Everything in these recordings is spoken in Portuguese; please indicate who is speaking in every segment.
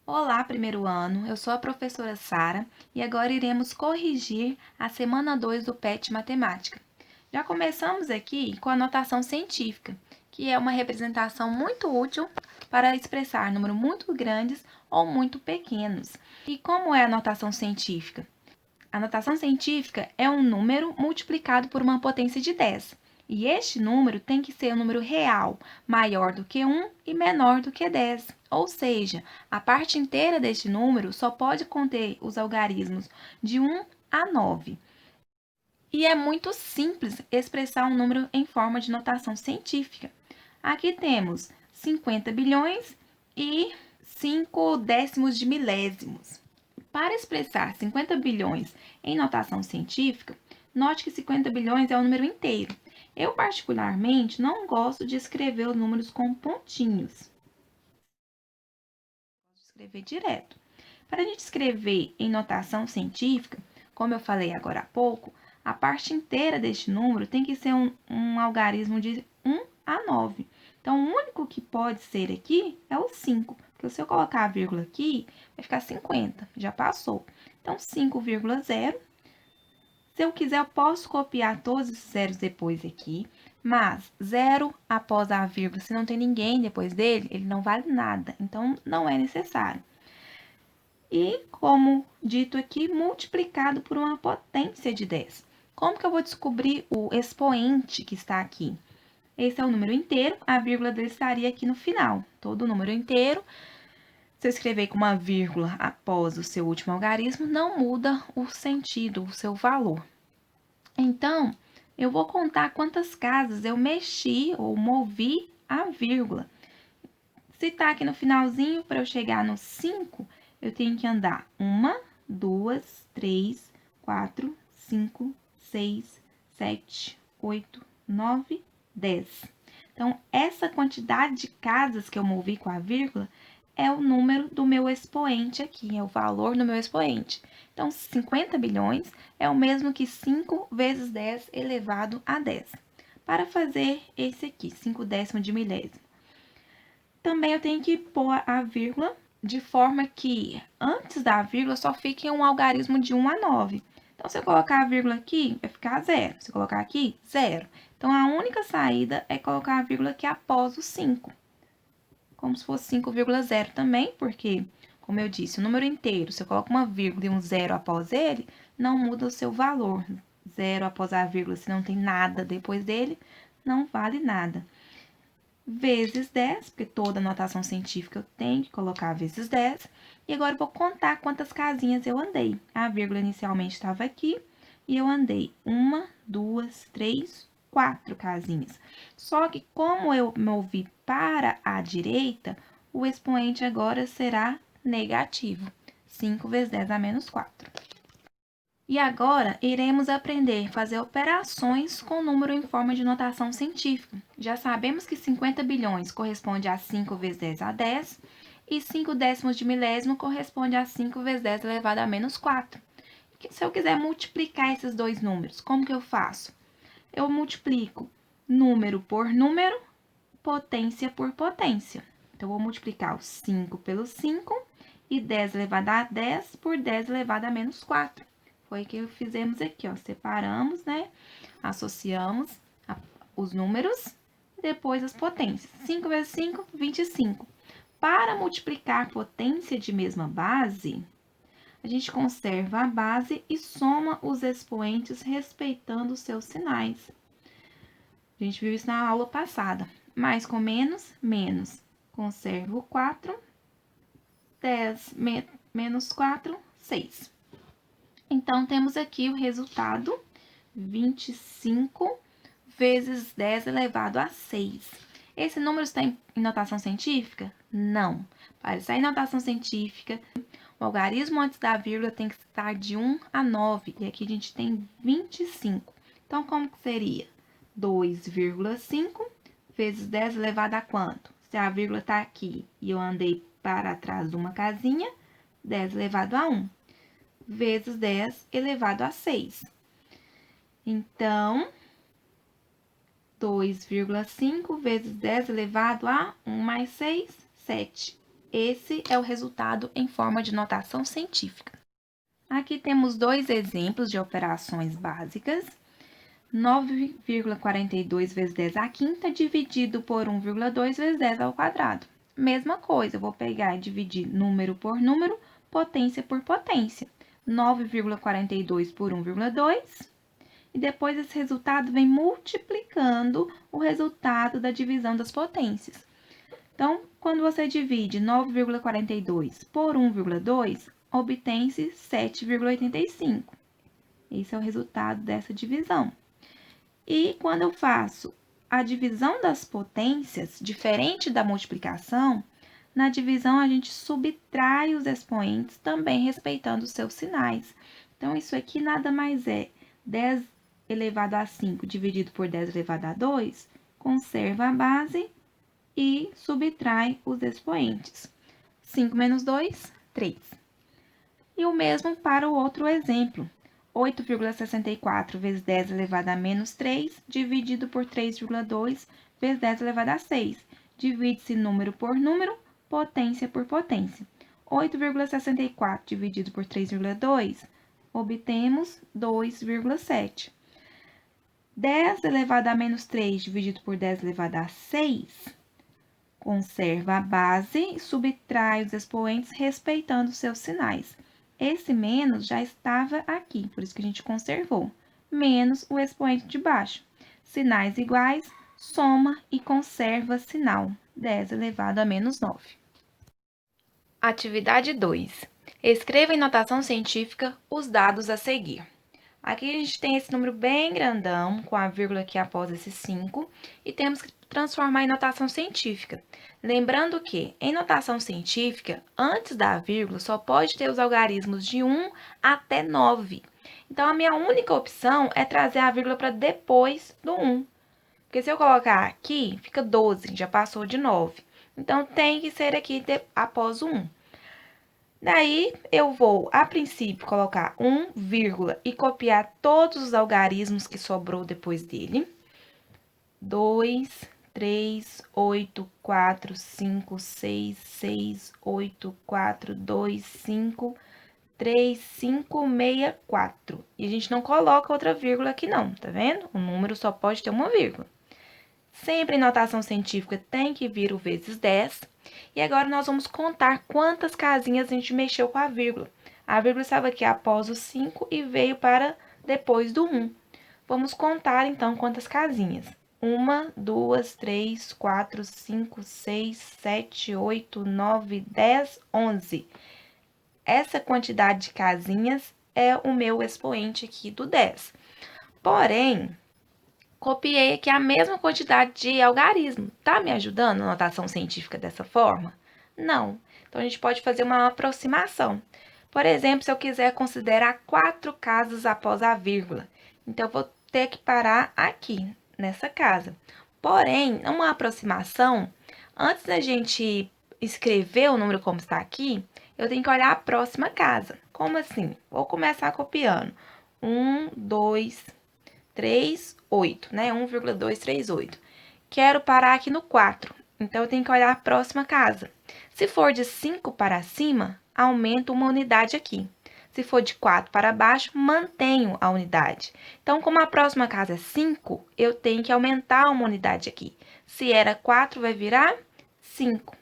Speaker 1: Olá, primeiro ano. Eu sou a professora Sara e agora iremos corrigir a semana 2 do PET Matemática. Já começamos aqui com a notação científica, que é uma representação muito útil para expressar números muito grandes ou muito pequenos. E como é a notação científica? A notação científica é um número multiplicado por uma potência de 10. E este número tem que ser um número real, maior do que 1 e menor do que 10. Ou seja, a parte inteira deste número só pode conter os algarismos de 1 a 9. E é muito simples expressar um número em forma de notação científica. Aqui temos 50 bilhões e 5 décimos de milésimos. Para expressar 50 bilhões em notação científica, note que 50 bilhões é um número inteiro. Eu, particularmente, não gosto de escrever os números com pontinhos. Gosto de escrever direto. Para a gente escrever em notação científica, como eu falei agora há pouco, a parte inteira deste número tem que ser um algarismo de 1 a 9. Então, o único que pode ser aqui é o 5, porque se eu colocar a vírgula aqui, vai ficar 50, já passou. Então, 5,0. Se eu quiser, eu posso copiar todos esses zeros depois aqui, mas 0 após a vírgula, se não tem ninguém depois dele, ele não vale nada, então não é necessário. E, como dito aqui, multiplicado por uma potência de 10. Como que eu vou descobrir o expoente que está aqui? Esse é o número inteiro, a vírgula dele estaria aqui no final. Todo número inteiro, se eu escrever com uma vírgula após o seu último algarismo, não muda o sentido, o seu valor. Então, eu vou contar quantas casas eu mexi ou movi a vírgula. Se tá aqui no finalzinho, para eu chegar no 5, eu tenho que andar 1, 2, 3, 4, 5, 6, 7, 8, 9, 10. Então, essa quantidade de casas que eu movi com a vírgula é o número do meu expoente aqui, é o valor do meu expoente. Então, 50 bilhões é o mesmo que 5 vezes 10 elevado a 10. Para fazer esse aqui, 5 décimos de milésimo, também eu tenho que pôr a vírgula de forma que antes da vírgula só fique um algarismo de 1 a 9. Então, se eu colocar a vírgula aqui, vai ficar 0. Se eu colocar aqui, 0. Então, a única saída é colocar a vírgula aqui após o 5. Como se fosse 5,0 também, porque, como eu disse, o número inteiro, se eu coloco uma vírgula e um 0 após ele, não muda o seu valor. 0 após a vírgula, se não tem nada depois dele, não vale nada. Vezes 10, porque toda notação científica eu tenho que colocar vezes 10. E agora eu vou contar quantas casinhas eu andei. A vírgula inicialmente estava aqui e eu andei 1, 2, 3, 4 casinhas. Só que como eu movi para a direita, o expoente agora será negativo. 5 vezes 10 a menos 4. E agora, iremos aprender a fazer operações com número em forma de notação científica. Já sabemos que 50 bilhões corresponde a 5 vezes 10 a 10 e 5 décimos de milésimo corresponde a 5 vezes 10 elevado a menos 4. Se eu quiser multiplicar esses dois números, como que eu faço? Eu multiplico número por número, potência por potência. Então, eu vou multiplicar o 5 pelo 5 e 10 elevado a 10 por 10 elevado a menos 4. Foi o que fizemos aqui, ó. Separamos, né? Associamos os números e depois as potências. 5 vezes 5, 25. Para multiplicar potência de mesma base, a gente conserva a base e soma os expoentes respeitando os seus sinais. A gente viu isso na aula passada. Mais com menos, menos. Conservo 4. 10 menos 4, 6. Então, temos aqui o resultado, 25 vezes 10 elevado a 6. Esse número está em notação científica? Não. Para estar em notação científica, o algarismo antes da vírgula tem que estar de 1 a 9, e aqui a gente tem 25. Então, como que seria? 2,5 vezes 10 elevado a quanto? Se a vírgula está aqui e eu andei para trás de uma casinha, 10 elevado a 1 vezes 10 elevado a 6. Então, 2,5 vezes 10 elevado a 1 mais 6, 7. Esse é o resultado em forma de notação científica. Aqui temos dois exemplos de operações básicas. 9,42 vezes 10 à quinta dividido por 1,2 vezes 10 ao quadrado. Mesma coisa, eu vou pegar e dividir número por número, potência por potência. 9,42 por 1,2. E depois esse resultado vem multiplicando o resultado da divisão das potências. Então, quando você divide 9,42 por 1,2, obtém-se 7,85. Esse é o resultado dessa divisão. E quando eu faço a divisão das potências, diferente da multiplicação, na divisão a gente subtrai os expoentes, também respeitando os seus sinais. Então, isso aqui nada mais é 10 elevado a 5 dividido por 10 elevado a 2, conserva a base e subtrai os expoentes. 5 menos 2, 3. E o mesmo para o outro exemplo. 8,64 vezes 10 elevado a menos 3, dividido por 3,2 vezes 10 elevado a 6. Divide-se número por número, potência por potência. 8,64 dividido por 3,2, obtemos 2,7. 10 elevado a menos 3 dividido por 10 elevado a 6, conserva a base e subtrai os expoentes respeitando seus sinais. Esse menos já estava aqui, por isso que a gente conservou, menos o expoente de baixo. Sinais iguais, soma e conserva sinal, 10 elevado a menos 9. Atividade 2. Escreva em notação científica os dados a seguir. Aqui a gente tem esse número bem grandão, com a vírgula aqui após esse 5, e temos que transformar em notação científica. Lembrando que, em notação científica, antes da vírgula, só pode ter os algarismos de 1 até 9. Então, a minha única opção é trazer a vírgula para depois do 1. Porque se eu colocar aqui, fica 12, já passou de 9. Então, tem que ser aqui após o 1. Daí, eu vou, a princípio, colocar 1, vírgula, e copiar todos os algarismos que sobrou depois dele. 2, 3, 8, 4, 5, 6, 6, 8, 4, 2, 5, 3, 5, 6, 4. E a gente não coloca outra vírgula aqui não, tá vendo? O número só pode ter uma vírgula. Sempre em notação científica tem que vir o vezes 10. E agora nós vamos contar quantas casinhas a gente mexeu com a vírgula. A vírgula estava aqui após o 5 e veio para depois do 1. Vamos contar então quantas casinhas. 1, 2, 3, 4, 5, 6, 7, 8, 9, 10, 11. Essa quantidade de casinhas é o meu expoente aqui do 10. Porém, copiei aqui a mesma quantidade de algarismo. Tá me ajudando a notação científica dessa forma? Não. Então, a gente pode fazer uma aproximação. Por exemplo, se eu quiser considerar 4 casas após a vírgula. Então, eu vou ter que parar aqui, nessa casa. Porém, uma aproximação, antes da gente escrever o número como está aqui, eu tenho que olhar a próxima casa. Como assim? Vou começar copiando. 1, 2, 3, 8, né? 1,238. Quero parar aqui no 4, então eu tenho que olhar a próxima casa. Se for de 5 para cima, aumento uma unidade aqui. Se for de 4 para baixo, mantenho a unidade. Então, como a próxima casa é 5, eu tenho que aumentar uma unidade aqui. Se era 4, vai virar 5.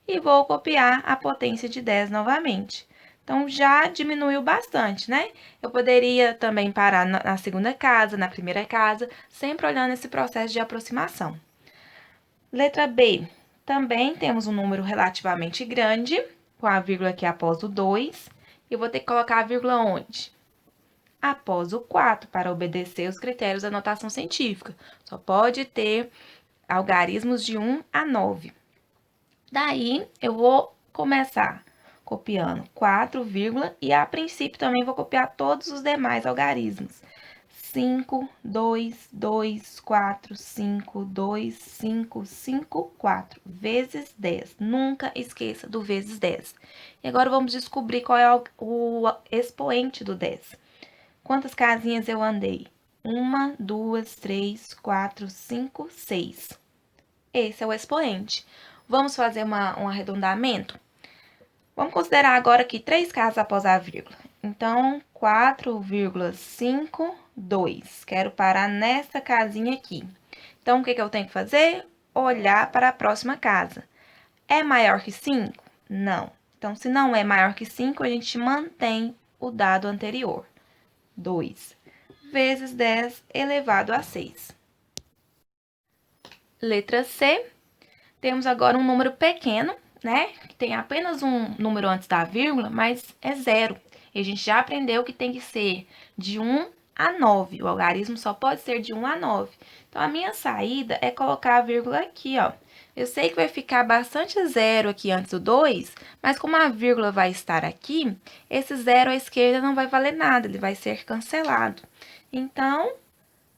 Speaker 1: E vou copiar a potência de 10 novamente. Então, já diminuiu bastante, né? Eu poderia também parar na segunda casa, na primeira casa, sempre olhando esse processo de aproximação. Letra B. Também temos um número relativamente grande, com a vírgula aqui após o 2. Eu vou ter que colocar a vírgula onde? Após o 4, para obedecer os critérios da notação científica. Só pode ter algarismos de 1 a 9. Daí, eu vou começar copiando 4, e a princípio também vou copiar todos os demais algarismos. 5, 2, 2, 4, 5, 2, 5, 5, 4, vezes 10. Nunca esqueça do vezes 10. E agora vamos descobrir qual é o expoente do 10. Quantas casinhas eu andei? 1, 2, 3, 4, 5, 6. Esse é o expoente. Vamos fazer um arredondamento? Vamos considerar agora aqui 3 casas após a vírgula. Então, 4,52. Quero parar nessa casinha aqui. Então, o que eu tenho que fazer? Olhar para a próxima casa. É maior que 5? Não. Então, se não é maior que 5, a gente mantém o dado anterior. 2 vezes 10 elevado a 6. Letra C. Temos agora um número pequeno, né? Que tem apenas um número antes da vírgula, mas é zero. E a gente já aprendeu que tem que ser de 1 a 9. O algarismo só pode ser de 1 a 9. Então, a minha saída é colocar a vírgula aqui, ó. Eu sei que vai ficar bastante zero aqui antes do 2, mas como a vírgula vai estar aqui, esse zero à esquerda não vai valer nada, ele vai ser cancelado. Então,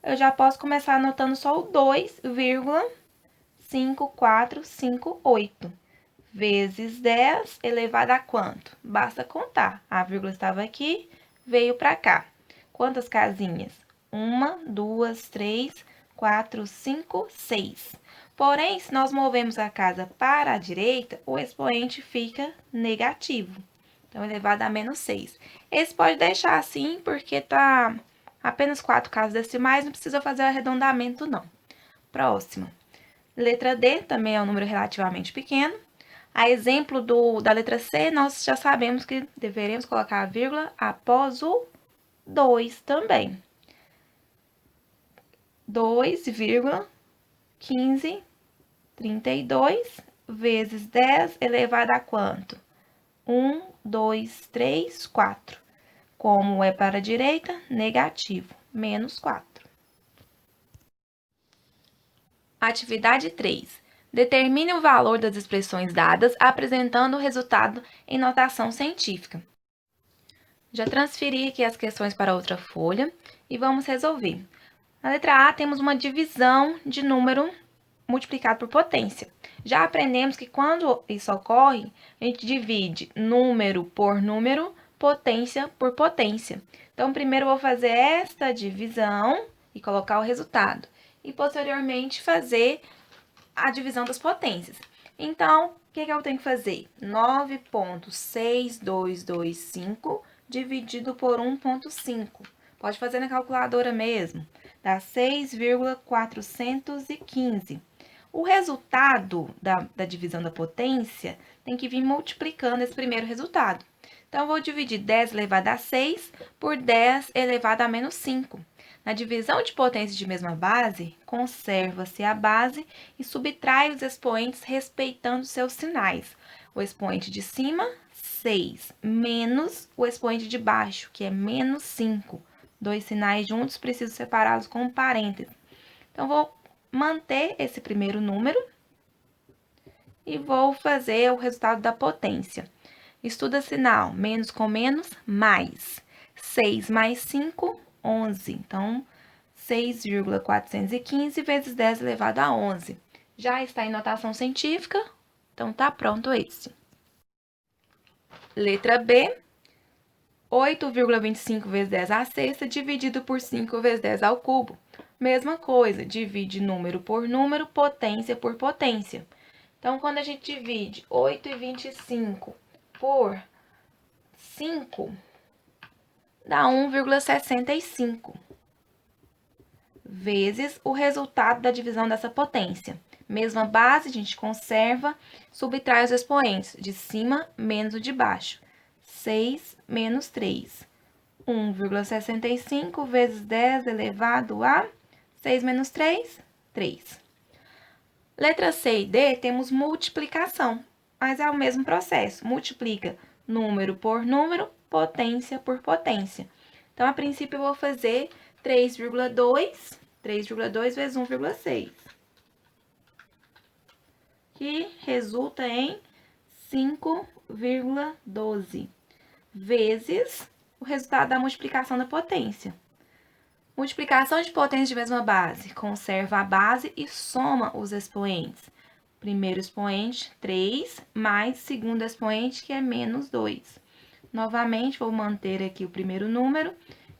Speaker 1: eu já posso começar anotando só o 2,5458 vezes 10 elevado a quanto? Basta contar. A vírgula estava aqui, veio para cá. Quantas casinhas? 1, 2, 3, 4, 5, 6. Porém, se nós movemos a casa para a direita, o expoente fica negativo. Então, elevado a menos 6. Esse pode deixar assim, porque tá apenas 4 casas decimais, não precisa fazer arredondamento, não. Próximo. Letra D também é um número relativamente pequeno. A exemplo da letra C, nós já sabemos que deveremos colocar a vírgula após o 2 também. 2,1532 vezes 10 elevado a quanto? 1, 2, 3, 4. Como é para a direita, negativo, menos 4. Atividade 3. Determine o valor das expressões dadas apresentando o resultado em notação científica. Já transferi aqui as questões para outra folha e vamos resolver. Na letra A, temos uma divisão de número multiplicado por potência. Já aprendemos que quando isso ocorre, a gente divide número por número, potência por potência. Então, primeiro eu vou fazer esta divisão e colocar o resultado. E, posteriormente, fazer a divisão das potências. Então, o que eu tenho que fazer? 9,6225 dividido por 1,5. Pode fazer na calculadora mesmo. Dá 6,415. O resultado da divisão da potência tem que vir multiplicando esse primeiro resultado. Então, eu vou dividir 10 elevado a 6 por 10 elevado a menos 5. Na divisão de potências de mesma base, conserva-se a base e subtrai os expoentes respeitando seus sinais. O expoente de cima, 6, menos o expoente de baixo, que é menos 5. Dois sinais juntos, preciso separá-los com um parêntese. Então, vou manter esse primeiro número e vou fazer o resultado da potência. Estuda sinal, menos com menos, mais. 6 mais 5, 11. Então, 6,415 vezes 10 elevado a 11. Já está em notação científica, então tá pronto esse. Letra B, 8,25 vezes 10 à sexta dividido por 5 vezes 10 ao cubo. Mesma coisa, divide número por número, potência por potência. Então, quando a gente divide 8,25 por 5, dá 1,65 vezes o resultado da divisão dessa potência. Mesma base, a gente conserva, subtrai os expoentes, de cima menos o de baixo. 6 menos 3. 1,65 vezes 10 elevado a 6 menos 3, 3. Letra C e D temos multiplicação, mas é o mesmo processo. Multiplica número por número, potência por potência. Então, a princípio, eu vou fazer 3,2 vezes 1,6, que resulta em 5,12 vezes o resultado da multiplicação da potência. Multiplicação de potências de mesma base. Conserva a base e soma os expoentes. Primeiro expoente, 3, mais segundo expoente, que é menos 2. Novamente, vou manter aqui o primeiro número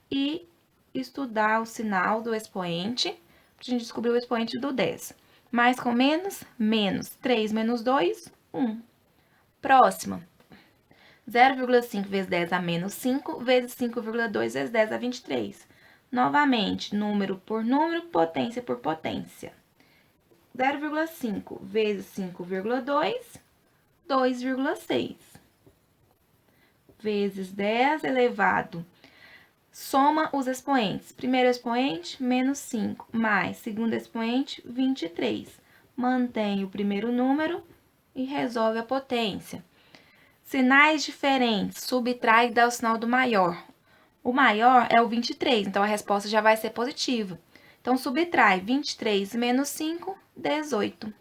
Speaker 1: e estudar o sinal do expoente, para a gente descobrir o expoente do 10. Mais com menos, menos. 3 menos 2, 1. Próxima. 0,5 vezes 10 a menos 5, vezes 5,2 vezes 10 a 23. Novamente, número por número, potência por potência. 0,5 vezes 5,2, 2,6. Vezes 10 elevado. Soma os expoentes. Primeiro expoente, menos 5, mais segundo expoente, 23. Mantém o primeiro número e resolve a potência. Sinais diferentes, subtrai e dá o sinal do maior. O maior é o 23, então a resposta já vai ser positiva. Então, subtrai 23 menos 5, 18.